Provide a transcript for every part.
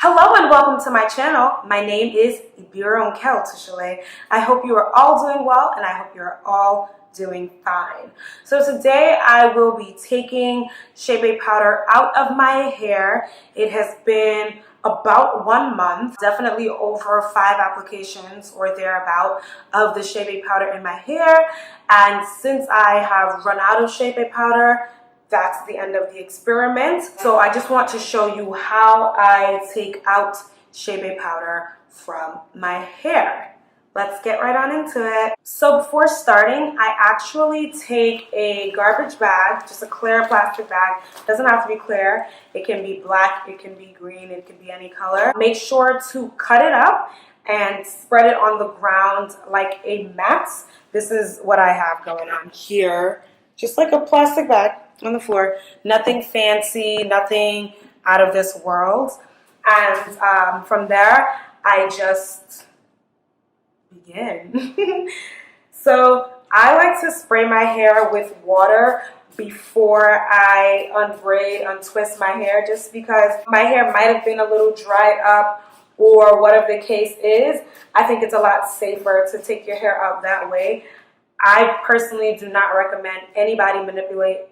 Hello and welcome to my channel. My name is Chébé. I hope you are all doing well and I hope you're all doing fine. So today I will be taking Chébé powder out of my hair. It has been about 1 month, definitely over 5 applications or thereabout of the Chébé powder in my hair. And since I have run out of Chébé powder, that's the end of the experiment. So I just want to show you how I take out Chébé powder from my hair. Let's get right on into it. So before starting, I actually take a garbage bag, just a clear plastic bag. It doesn't have to be clear. It can be black, it can be green, it can be any color. Make sure to cut it up and spread it on the ground like a mat. This is what I have going on here. Just like a plastic bag on the floor, nothing fancy, nothing out of this world. And from there, I just begin. So I like to spray my hair with water before I untwist my hair, just because my hair might have been a little dried up or whatever the case is. I think it's a lot safer to take your hair out that way. I personally do not recommend anybody manipulate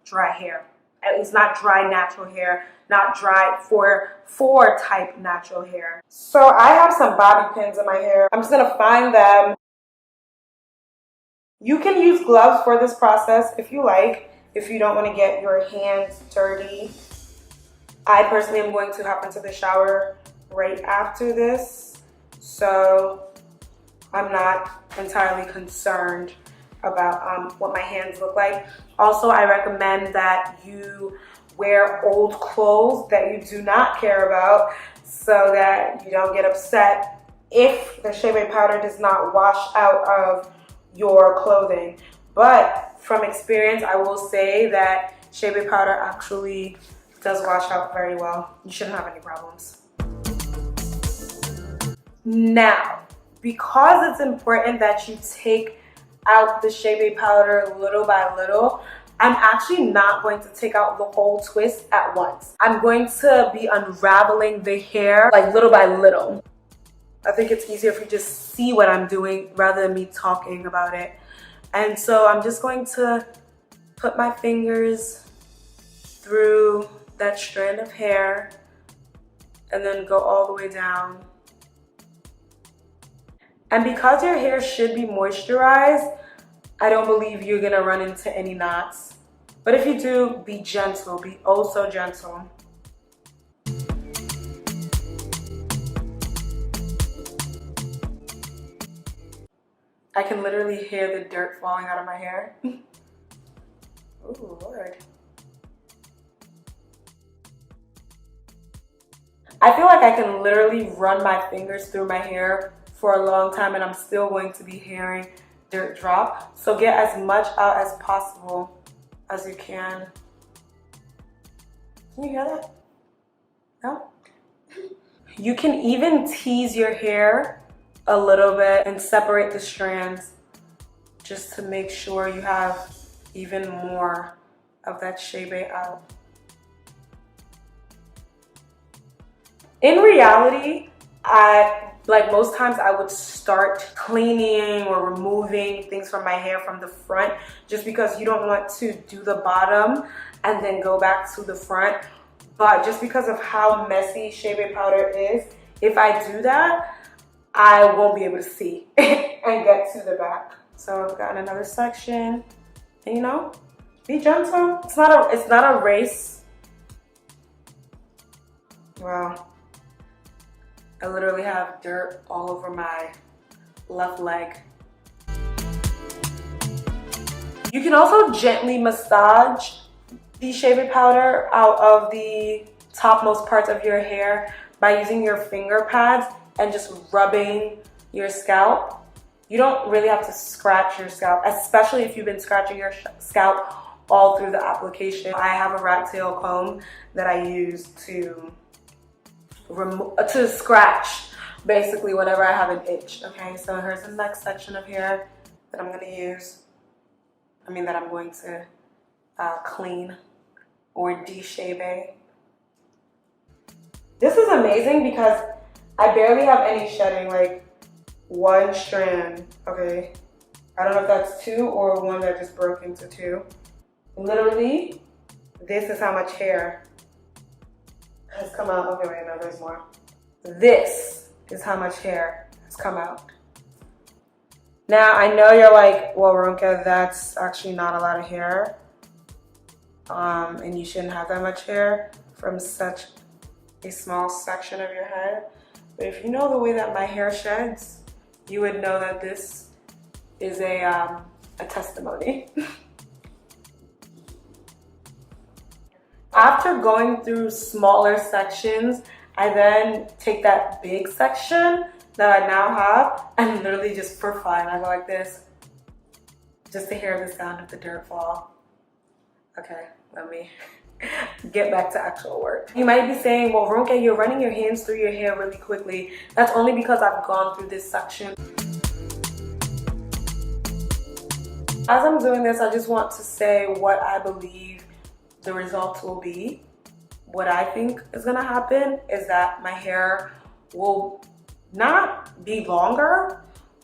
dry hair. At least not dry natural hair, not dry for type natural hair. So I have some bobby pins in my hair. I'm just gonna find them. You can use gloves for this process if you like, if you don't want to get your hands dirty. I personally am going to hop into the shower right after this, so I'm not entirely concerned about what my hands look like. Also, I recommend that you wear old clothes that you do not care about so that you don't get upset if the Chébé powder does not wash out of your clothing. But from experience, I will say that Chébé powder actually does wash out very well. You shouldn't have any problems. Now, because it's important that you take out the Chébé powder little by little, I'm actually not going to take out the whole twist at once. I'm going to be unraveling the hair like little by little. I think it's easier if you just see what I'm doing rather than me talking about it. And so I'm just going to put my fingers through that strand of hair and then go all the way down. And because your hair should be moisturized, I don't believe you're gonna run into any knots. But if you do, be gentle, be oh so gentle. I can literally hear the dirt falling out of my hair. Oh, Lord. I feel like I can literally run my fingers through my hair for a long time and I'm still going to be hearing dirt drop. So get as much out as possible as you can. Can you hear that? No? You can even tease your hair a little bit and separate the strands just to make sure you have even more of that Chébé out. In reality, like most times I would start cleaning or removing things from my hair from the front just because you don't want to do the bottom and then go back to the front. But just because of how messy Chébé powder is, if I do that, I won't be able to see and get to the back. So I've got another section, and you know, be gentle. It's not a race. Wow. I literally have dirt all over my left leg. You can also gently massage the Chébé powder out of the topmost parts of your hair by using your finger pads and just rubbing your scalp. You don't really have to scratch your scalp, especially if you've been scratching your scalp all through the application. I have a rat tail comb that I use to scratch basically whenever I have an itch. Okay, so here's the next section of hair that I'm going to clean or de-Chébé. This is amazing because I barely have any shedding, like one strand, okay? I don't know if that's two or one that just broke into two. Literally, this is how much hair has come out. Okay, wait, no, there's more. This is how much hair has come out. Now, I know you're like, well, Ronka, that's actually not a lot of hair. And you shouldn't have that much hair from such a small section of your head. But if you know the way that my hair sheds, you would know that this is a testimony. After going through smaller sections, I then take that big section that I now have and literally just for fun, I go like this, just to hear the sound of the dirt fall. Okay, let me get back to actual work. You might be saying, well, Ronka, you're running your hands through your hair really quickly. That's only because I've gone through this section. As I'm doing this, I just want to say what I believe the results will be. What I think is gonna happen is that my hair will not be longer,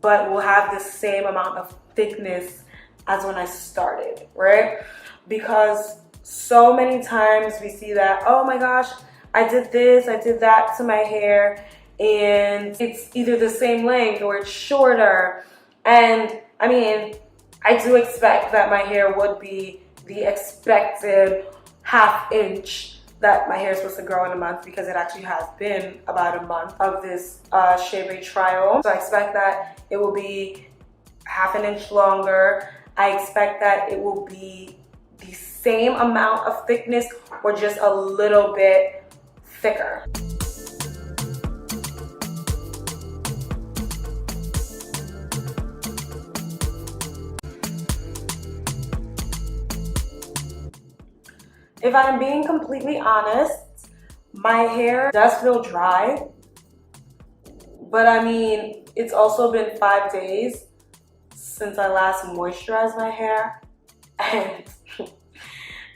but will have the same amount of thickness as when I started, right? Because so many times we see that, oh my gosh, I did this, I did that to my hair, and it's either the same length or it's shorter. And I mean, I do expect that my hair would be the expected ½ inch that my hair is supposed to grow in a month, because it actually has been about a month of this Chébé trial. So I expect that it will be ½ inch longer. I expect that it will be the same amount of thickness or just a little bit thicker. If I'm being completely honest, my hair does feel dry, but I mean, it's also been 5 days since I last moisturized my hair. And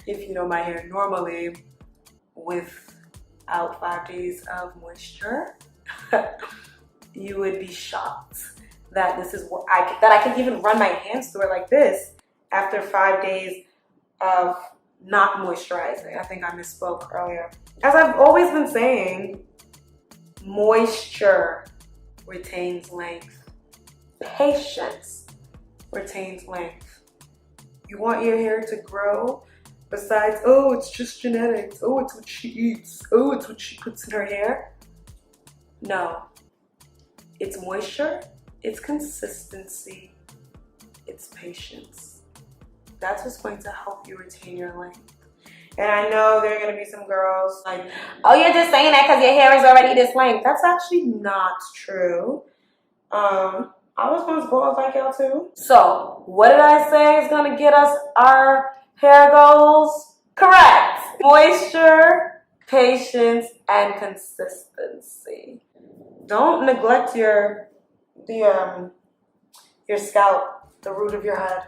if you know my hair normally, without 5 days of moisture, you would be shocked that this is what that I can even run my hands through it like this after 5 days of not moisturizing. I think I misspoke earlier. As I've always been saying, moisture retains length. Patience retains length. You want your hair to grow, besides, oh, it's just genetics, oh, it's what she eats, oh, it's what she puts in her hair. No, it's moisture, it's consistency, it's patience. That's what's going to help you retain your length. And I know there are going to be some girls like, oh, you're just saying that because your hair is already this length. That's actually not true. I was once bald like y'all too. So what did I say is going to get us our hair goals? Correct. Moisture, patience, and consistency. Don't neglect your scalp, the root of your head.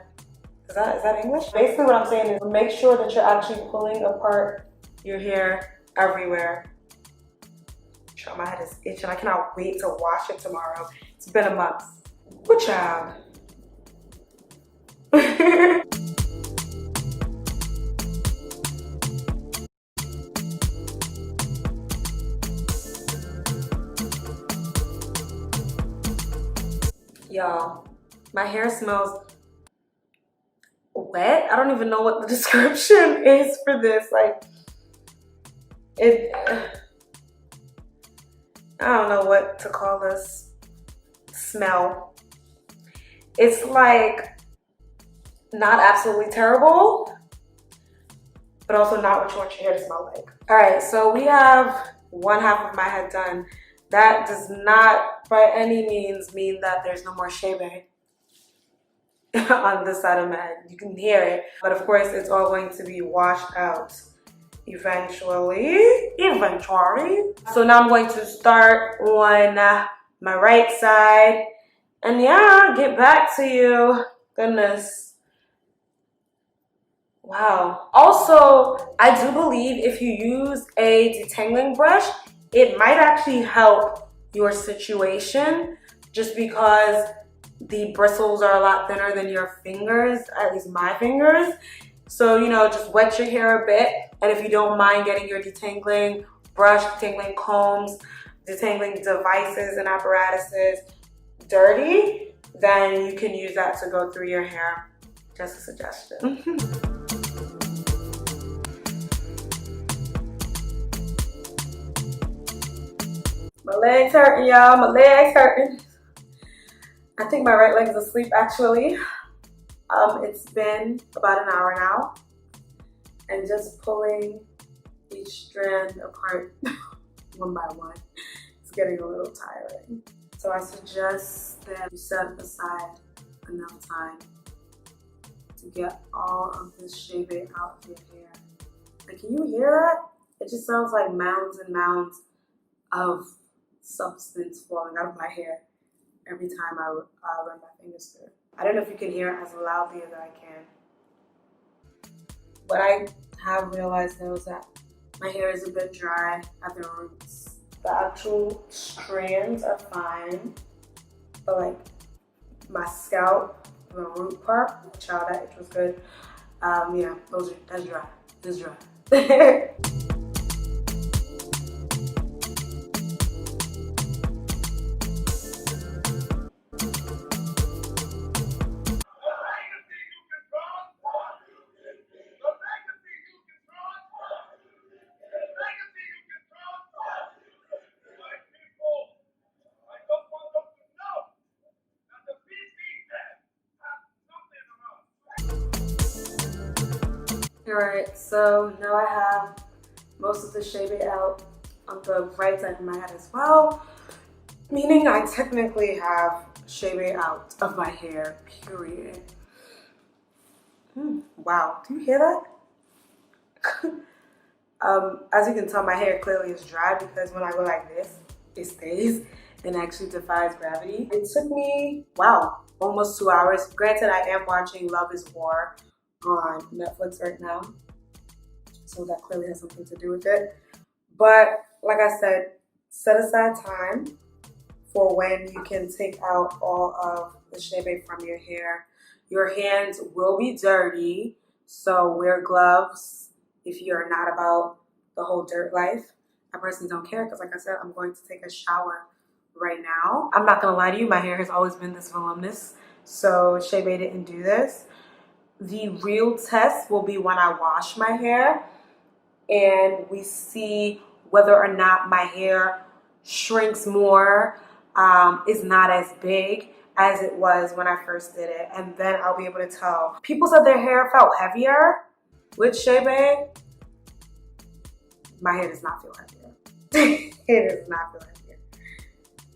Is that English? Basically what I'm saying is make sure that you're actually pulling apart your hair everywhere. Sure, my head is itching. I cannot wait to wash it tomorrow. It's been a month. Good job. Y'all, my hair smells wet. I don't even know what the description is for this. Like, I don't know what to call this smell. It's like not absolutely terrible, but also not what you want your hair to smell like. All right, so we have one half of my head done. That does not by any means mean that there's no more chebe on this side of my head. You can hear it, but of course it's all going to be washed out eventually. So now I'm going to start on my right side, and yeah, get back to you. Goodness. Wow. Also, I do believe if you use a detangling brush, it might actually help your situation just because the bristles are a lot thinner than your fingers, at least my fingers. So, you know, just wet your hair a bit. And if you don't mind getting your detangling brush, detangling combs, detangling devices and apparatuses dirty, then you can use that to go through your hair. Just a suggestion. My legs hurting, y'all. My legs hurting. I think my right leg is asleep actually. It's been about an hour now, and just pulling each strand apart one by one is getting a little tiring. So I suggest that you set aside enough time to get all of this chebe out of your hair. Like, can you hear that? It just sounds like mounds and mounds of substance falling out of my hair every time I run my fingers through. I don't know if you can hear it as loudly as I can. What I have realized though is that my hair is a bit dry at the roots. The actual strands are fine, but like my scalp, the root part, child, that itch was good. Yeah, that's dry. That's dry. Alright, so now I have most of the chebe out on the right side of my head as well, meaning I technically have chebe out of my hair, period. Wow, do you hear that? As you can tell, my hair clearly is dry because when I go like this, it stays and actually defies gravity. It took me, wow, almost 2 hours. Granted, I am watching Love is War on Netflix right now, so that clearly has something to do with it. But like I said, set aside time for when you can take out all of the chebe from your hair. Your hands will be dirty, so wear gloves if you're not about the whole dirt life. I personally don't care because, like I said, I'm going to take a shower right now. I'm not gonna lie to you, my hair has always been this voluminous, so chebe didn't do this. The real test will be when I wash my hair and we see whether or not my hair shrinks more, is not as big as it was when I first did it, and then I'll be able to tell. People said their hair felt heavier with chebe. My hair does not feel heavier. It does not feel heavier.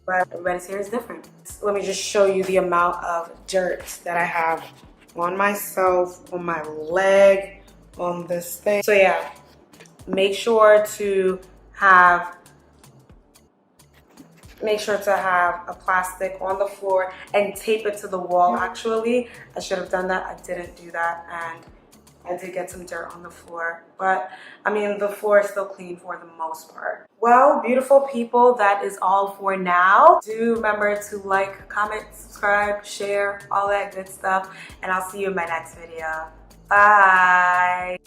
But everybody's hair is different. Let me just show you the amount of dirt that I have on myself, on my leg, on this thing. So yeah, make sure to have a plastic on the floor and tape it to the wall. Actually, I should have done that. I didn't do that, and I did get some dirt on the floor, but I mean, the floor is still clean for the most part. Well, beautiful people, that is all for now. Do remember to like, comment, subscribe, share, all that good stuff, and I'll see you in my next video. Bye.